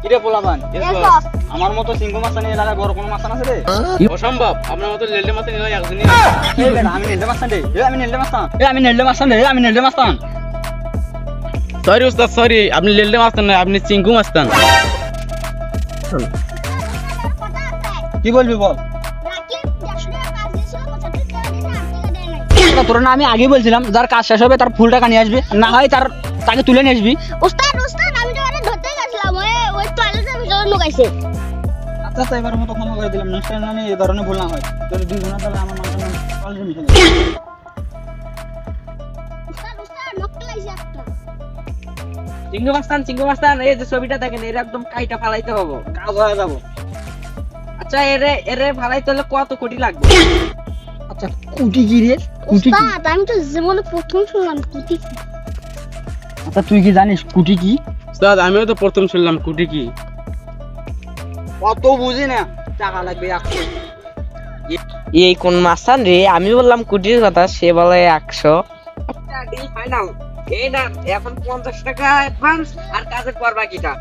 কিরে পোলাবান আমার মতো সিংহ মাছ নিয়ে এলাকায় বড় কোনো মাছ আছে রে? অসম্ভব, আপনার মতো লেলে মাছ নিলে একজনই এই বেটা আমি নেলডে মাছ রে, আমি নেলডে মাছ আমি নেলডে মাছ রে, আমি নেলডে মাছ। সরি উস্তাদ সরি, আপনি লেলে মাছ না, আপনি চিঙ্কু মাছ টান। কি বলবি বল? তোর না আমি আগে বলছিলাম যার কাজ শেষ হবে তার ফুল টাকা নিয়ে আসবি, না হয় তাকে তুলে নিয়ে আসবি। উস্তাদ আমি তো আরে ধরতে গেছিলাম ওই টয়লেটের ভিতরে লুকাইছে। আচ্ছা আচ্ছা এবার মতো ক্ষমা করে দিলাম, নেক্সট টাইম জানি এই ধরনের ভুল না হয়। যদি দুই ঘন্টা তাহলে আমার মাথা কলেজে মিশে যাবে। উস্তাদ নকলাইছে একটা। চিঙ্গু মাস্তান এই যে ছবিটা দেখেন, এর একদম কাইটা ফালাইতে হবে। কাজ হয়ে যাবো। আচ্ছা এরে ফালাইতে হলে কত কোটি লাগবে? আচ্ছা কুটি কি রে? কুটি কি? উস্তাদ আমি তো জীবনে প্রথম শুনলাম কুটি। আচ্ছা তুই কি জানিস কুটি কি? উস্তাদ আমিও তো প্রথম শুনলাম কুটি কি। কত বুঝি না, টাকা লাগবে 100। এই কোন মাস্তান রে? আমি বললাম কোটির কথা, সে বলে 100। ফাইনাল এই না, এখন 50 টাকা অ্যাডভান্স আর কাজের পর বাকিটা।